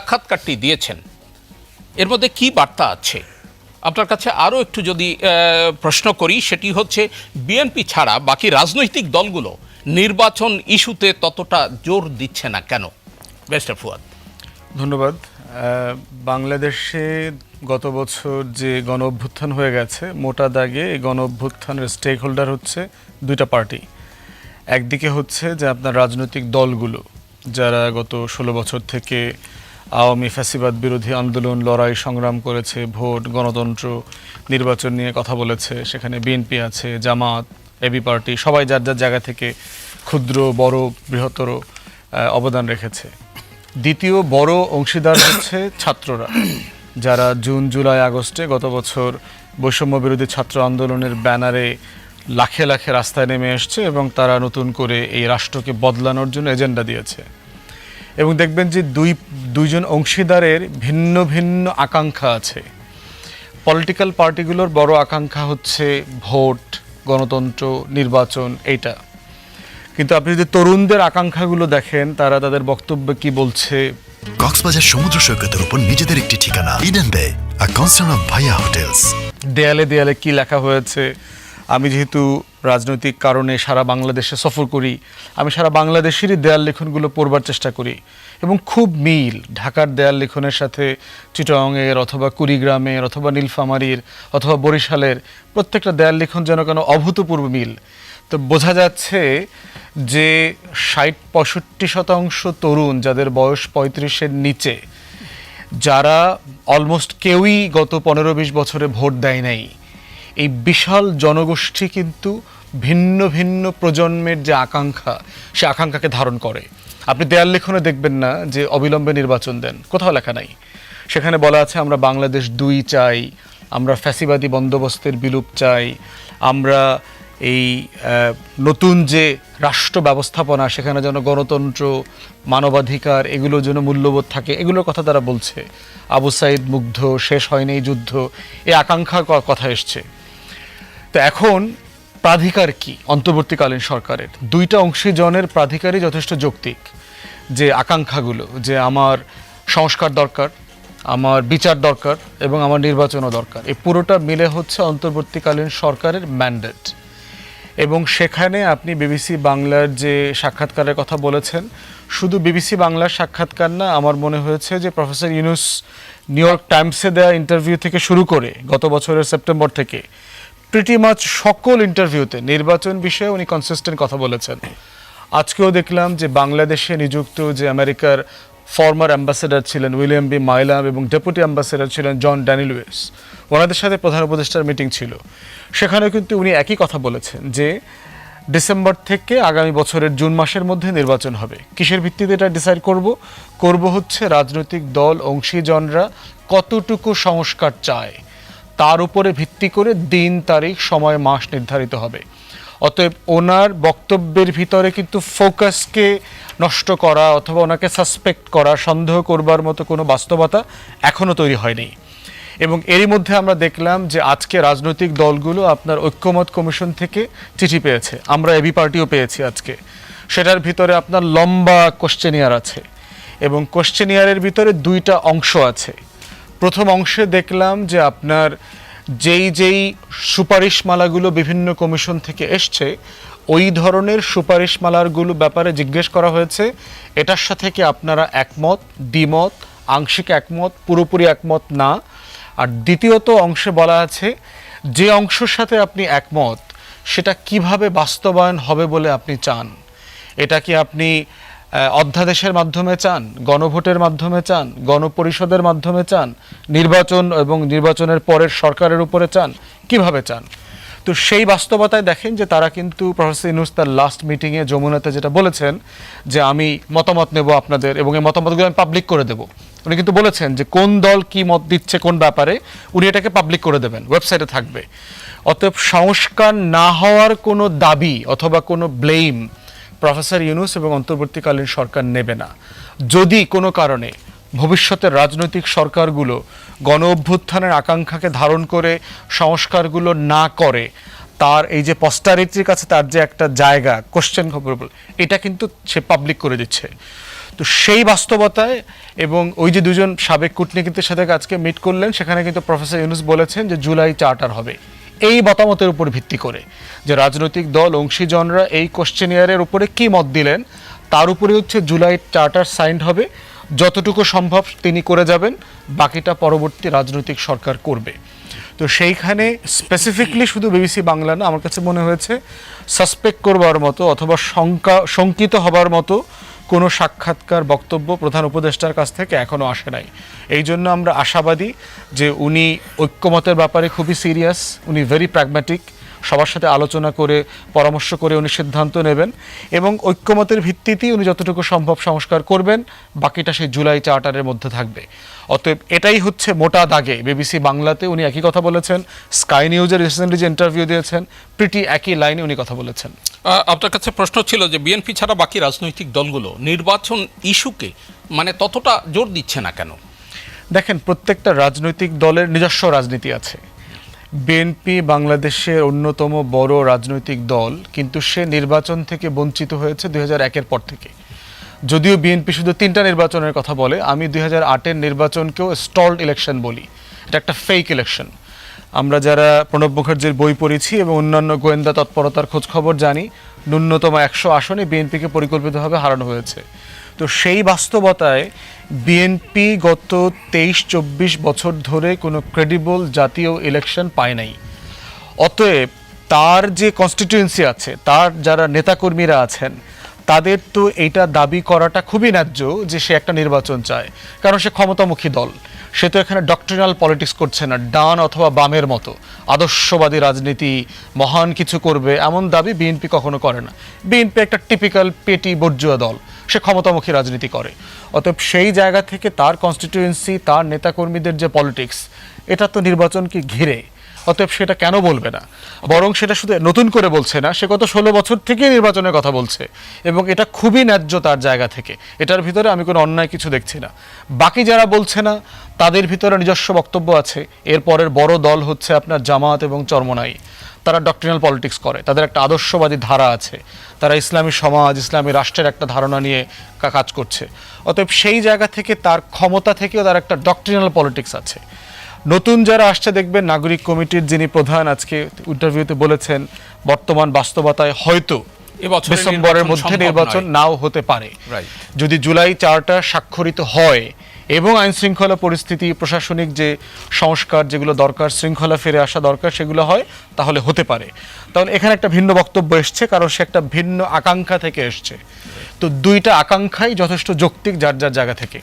সাক্ষাৎকারটি দিয়েছেন এর মধ্যে কি বার্তা আছে আপনার কাছে? আরও একটু যদি প্রশ্ন করি, সেটি হচ্ছে বিএনপি ছাড়া বাকি রাজনৈতিক দলগুলো নির্বাচন ইস্যুতে ততটা জোর দিচ্ছে না কেন? মিস্টার ফুয়াদ। ধন্যবাদ। বাংলাদেশে গত বছর যে গণ অভ্যুত্থান হয়ে গেছে, মোটা দাগে এই গণ অভ্যুত্থানের স্টেক হোল্ডার হচ্ছে দুইটা পার্টি। একদিকে হচ্ছে যে আপনার রাজনৈতিক দলগুলো যারা গত 16 বছর থেকে আওয়ামী ফ্যাসিবাদ বিরোধী আন্দোলন, লড়াই, সংগ্রাম করেছে, ভোট, গণতন্ত্র, নির্বাচন নিয়ে কথা বলেছে। সেখানে বিএনপি আছে, জামাত, এবি পার্টি, সবাই যার যার জায়গা থেকে ক্ষুদ্র, বড়, বৃহত্তর অবদান রেখেছে। দ্বিতীয় বড় অংশীদার হচ্ছে ছাত্ররা, যারা জুন, জুলাই, আগস্টে গত বছর বৈষম্য বিরোধী ছাত্র আন্দোলনের ব্যানারে লাখে লাখে রাস্তায় নেমে এসছে এবং তারা নতুন করে এই রাষ্ট্রকে বদলানোর জন্য এজেন্ডা দিয়েছে। এবং দেখবেন যে দুইজন অংশীদারের ভিন্ন ভিন্ন আকাঙ্ক্ষা আছে। পলিটিক্যাল পার্টিগুলোর বড় আকাঙ্ক্ষা হচ্ছে ভোট, গণতন্ত্র, নির্বাচন, এইটা। কিন্তু আপনি যদি তরুণদের আকাঙ্ক্ষাগুলো দেখেন, তারা তাদের বক্তব্যে কি বলছে। কক্সবাজার সমুদ্র সৈকতের উপর নিজেদের একটি ঠিকানা, ইডেন বে, আ কনসার্ন অফ ভাইয়া হোটেলস। দেয়ালে দেয়ালে কি লেখা হয়েছে। আমি যেহেতু রাজনৈতিক কারণে সারা বাংলাদেশে সফর করি, আমি সারা বাংলাদেশেরই দেয়াল লিখনগুলো পড়বার চেষ্টা করি এবং খুব মিল ঢাকার দেয়াল লিখনের সাথে চিটাগংয়ের অথবা কুড়িগ্রামের অথবা নীলফামারীর অথবা বরিশালের প্রত্যেকটা দেয়াল লিখন যেন কেন অভূতপূর্ব মিল। তো বোঝা যাচ্ছে যে 60-65% তরুণ যাদের বয়স 35-এর নিচে, যারা অলমোস্ট কেউই গত 15-20 বছরে ভোট দেয় নাই, এই বিশাল জনগোষ্ঠী কিন্তু ভিন্ন ভিন্ন প্রজন্মের যে আকাঙ্ক্ষা, সে আকাঙ্ক্ষাকে ধারণ করে। আপনি দেয়াল লিখনে দেখবেন না যে অবিলম্বে নির্বাচন দেন, কোথাও লেখা নাই। সেখানে বলা আছে আমরা বাংলাদেশ 2 চাই, আমরা ফ্যাসিবাদী বন্দোবস্তের বিলুপ চাই, আমরা এই নতুন যে রাষ্ট্র ব্যবস্থাপনা, সেখানে যেন গণতন্ত্র, মানবাধিকার, এগুলোর জন্য মূল্যবোধ থাকে, এগুলোর কথা তারা বলছে। আবু সাইদ মুগ্ধ, শেষ হয়নি যুদ্ধ, এই আকাঙ্ক্ষার কথা এসছে। তো এখন প্রাধিকার কি অন্তর্বর্তীকালীন সরকারের? দুইটা অংশীজনের প্রাধিকারই যথেষ্ট যৌক্তিক। যে আকাঙ্ক্ষাগুলো, যে আমার সংস্কার দরকার, আমার বিচার দরকার এবং আমার নির্বাচনও দরকার, এই পুরোটা মিলে হচ্ছে অন্তর্বর্তীকালীন সরকারের ম্যান্ডেট। এবং সেখানে আপনি বিবিসি বাংলার যে সাক্ষাৎকারের কথা বলেছেন, শুধু বিবিসি বাংলার সাক্ষাৎকার না, আমার মনে হয়েছে যে প্রফেসর ইউনূস নিউ ইয়র্ক টাইমসে দেওয়া ইন্টারভিউ থেকে শুরু করে গত বছরের সেপ্টেম্বর থেকে প্রিটি মাচ সকল ইন্টারভিউতে নির্বাচন বিষয়ে উনি কনসিস্টেন্ট কথা বলেছেন। আজকেও দেখলাম যে বাংলাদেশে নিযুক্ত যে আমেরিকার ফর্মার অ্যাম্বাসেডার ছিলেন উইলিয়াম বি মাইলাম এবং ডেপুটি অ্যাম্বাসেডার ছিলেন জন ড্যানিলুইস, ওনাদের সাথে প্রধান উপদেষ্টার মিটিং ছিল। সেখানেও কিন্তু উনি একই কথা বলেছেন যে ডিসেম্বর থেকে আগামী বছরের জুন মাসের মধ্যে নির্বাচন হবে। কিসের ভিত্তিতে এটা ডিসাইড করব হচ্ছে রাজনৈতিক দল, অংশীজনরা কতটুকু সংস্কার চায়, তার উপরে ভিত্তি করে দিন, তারিখ, সময়, মাস নির্ধারিত হবে। অতএব ওনার বক্তব্যের ভিতরে কিন্তু ফোকাসকে নষ্ট করা অথবা ওনাকে সাসপেক্ট করা, সন্দেহ করবার মতো কোনো বাস্তবতা এখনও তৈরি হয়নি। এবং এরই মধ্যে আমরা দেখলাম যে আজকে রাজনৈতিক দলগুলো আপনার ঐক্যমত কমিশন থেকে চিঠি পেয়েছে, আমরা এবি পার্টিও পেয়েছি আজকে। সেটার ভিতরে আপনার লম্বা কোশ্চেনিয়ার আছে এবং কোশ্চেনিয়ারের ভিতরে দুইটা অংশ আছে। প্রথম অংশে দেখলাম যে আপনার যেই সুপারিশমালাগুলো বিভিন্ন কমিশন থেকে এসছে, ওই ধরনের সুপারিশমালাগুলো ব্যাপারে জিজ্ঞেস করা হয়েছে এটার সাথে কি আপনারা একমত, দ্বিমত, আংশিক একমত, পুরোপুরি একমত না। আর দ্বিতীয়ত অংশে বলা আছে যে অংশের সাথে আপনি একমত সেটা কিভাবে বাস্তবায়ন হবে বলে আপনি চান। এটা কি আপনি অধ্যাদেশের মাধ্যমে চান, গণভোটের মাধ্যমে চান, গণপরিষদের মাধ্যমে চান, নির্বাচন এবং নির্বাচনের পরের সরকারের উপরে চান, কিভাবে চান? তো সেই বাস্তবতায় দেখেন যে তারা কিন্তু প্রফেসর ইউনূস তার লাস্ট মিটিংয়ে যমুনাতে যেটা বলেছেন যে আমি মতামত নেব আপনাদের এবং এই মতামতগুলো আমি পাবলিক করে দেব। উনি কিন্তু বলেছেন যে কোন দল কি মত দিচ্ছে কোন ব্যাপারে, উনি এটাকে পাবলিক করে দেবেন, ওয়েবসাইটে থাকবে। অতএব সংস্কার না হওয়ার কোনো দাবি অথবা কোনো ব্লেম প্রফেসর ইউনূস এবং অন্তর্বর্তীকালীন সরকার নেবে না। যদি কোনো কারণে ভবিষ্যতের রাজনৈতিক সরকারগুলো গণ অভ্যুত্থানের আকাঙ্ক্ষাকে ধারণ করে সংস্কারগুলো না করে, তার এই যে পস্টারিটির কাছে তার যে একটা জায়গা কোশ্চেন খবর, এটা কিন্তু সে পাবলিক করে দিচ্ছে। তো তো সেই বাস্তবতায় এবং ওই যে দুজন সাবেক কূটনীতিকের সাথে আজকে মিট করলেন, সেখানে কিন্তু প্রফেসর ইউনূস বলেছেন যে জুলাই চার্টার হবে। এই মতামতের উপর ভিত্তি করে যে রাজনৈতিক দল অংশীজনরা এই কোশ্চেনিয়ারের উপরে কি মত দিলেন, তার উপরে হচ্ছে জুলাই চার্টার সাইন্ড হবে। যতটুকু সম্ভব তিনি করে যাবেন, বাকিটা পরবর্তী রাজনৈতিক সরকার করবে। তো সেইখানে স্পেসিফিকলি শুধু বিবিসি বাংলা না, আমার কাছে মনে হয়েছে সাসপেক্ট করবার মতো অথবা শঙ্কিত হবার মতো কোনো সাক্ষাৎকার বক্তব্য প্রধান উপদেষ্টার কাছ থেকে এখনও আসে নাই। এই জন্য আমরা আশাবাদী যে উনি ঐক্যমতের ব্যাপারে খুবই সিরিয়াস, উনি ভেরি প্র্যাগম্যাটিক, সবার সাথে আলোচনা করে পরামর্শ করে উনি সিদ্ধান্ত নেবেন এবং ঐক্যমতের ভিত্তিতেই উনি যতটুকু সম্ভব সংস্কার করবেন, বাকিটা সেই জুলাই চার্টারের মধ্যে থাকবে। অতএব এটাই হচ্ছে মোটা দাগে বিবিসি বাংলাতে উনি একই কথা বলেছেন, স্কাই নিউজের রিসেন্টলি যে ইন্টারভিউ দিয়েছেন প্রিটি একই লাইনে উনি কথা বলেছেন। আপনার কাছে প্রশ্ন ছিল যে বিএনপি ছাড়া বাকি রাজনৈতিক দলগুলো নির্বাচন ইস্যুকে মানে ততটা জোর দিচ্ছে না কেন? দেখেন, প্রত্যেকটা রাজনৈতিক দলের নিজস্ব রাজনীতি আছে। বিএনপি বাংলাদেশের অন্যতম বড় রাজনৈতিক দল, কিন্তু সে নির্বাচন থেকে বঞ্চিত হয়েছে 2001-এর পর থেকে। যদিও বিএনপি শুধু 3টা নির্বাচনের কথা বলে, আমি 2008-এর নির্বাচনকেও স্টলড ইলেকশন বলি। এটা একটা ফেক ইলেকশন। আমরা যারা প্রণব মুখার্জির বই পড়েছি এবং অন্যান্য গোয়েন্দা তৎপরতার খোঁজখবর জানি, ন্যূনতম 100 আসনে বিএনপিকে পরিকল্পিতভাবে হারানো হয়েছে। তো সেই বাস্তবতায় বিএনপি গত 23-24 বছর ধরে কোনো ক্রেডিবল জাতীয় ইলেকশন পায় নাই। অতএব তার যে কনস্টিটিউয়েন্সি আছে, তার যারা নেতাকর্মীরা আছেন, তাদের তো এইটা দাবি করাটা খুবই ন্যায্য যে সে একটা নির্বাচন চায়, কারণ সে ক্ষমতামুখী দল। সে তো এখানে ডক্ট্রিনাল পলিটিক্স করছে না, ডান অথবা বামের মতো আদর্শবাদী রাজনীতি, মহান কিছু করবে এমন দাবি বিএনপি কখনো করে না। বিএনপি একটা টিপিক্যাল পেটি বর্জুয়া দল, সে ক্ষমতামুখী রাজনীতি করে। অতএব সেই জায়গা থেকে তার কনস্টিটিউয়েন্সি, তার নেতাকর্মীদের যে পলিটিক্স, এটা তো নির্বাচনকে ঘিরে। অতএব সেটা কেন বলবে না? বরং সেটা শুধু নতুন করে বলছে না, সে গত 16 বছর থেকেই নির্বাচনের কথা বলছে এবং এটা খুবই ন্যায্য তার জায়গা থেকে। এটার ভিতরে আমি কোনো অন্যায় কিছু দেখছি না। বাকি যারা বলছে না, তাদের ভিতরে নিজস্ব বক্তব্য আছে। এরপরের বড় দল হচ্ছে আপনার জামাত এবং চরমোনাই। তারা ডক্ট্রিনাল পলিটিক্স করে, তাদের একটা আদর্শবাদী ধারা আছে, তারা ইসলামী সমাজ, ইসলামী রাষ্ট্রের একটা ধারণা নিয়ে কাজ করছে। অতএব সেই জায়গা থেকে তার ক্ষমতা থেকেও তার একটা ডক্ট্রিনাল পলিটিক্স আছে। নতুন যারা আসছে দেখবেন, নাগরিক কমিটির যিনি প্রধান আজকে ইন্টারভিউতে বলেছেন বর্তমান বাস্তবতায় হয়তো ডিসেম্বরের মধ্যে নির্বাচন নাও হতে পারে। যদি জুলাই চার্টার স্বাক্ষরিত হয় এবং আইন শৃঙ্খলা পরিস্থিতি, প্রশাসনিক যে সংস্কার যেগুলো দরকার, শৃঙ্খলা ফিরে আসা দরকার, সেগুলো হয়, তাহলে হতে পারে। তাহলে এখানে একটা ভিন্ন বক্তব্য এসছে, কারণ সে একটা ভিন্ন আকাঙ্ক্ষা থেকে এসছে। তো দুইটা আকাঙ্ক্ষাই যথেষ্ট যৌক্তিক যার যার জায়গা থেকে।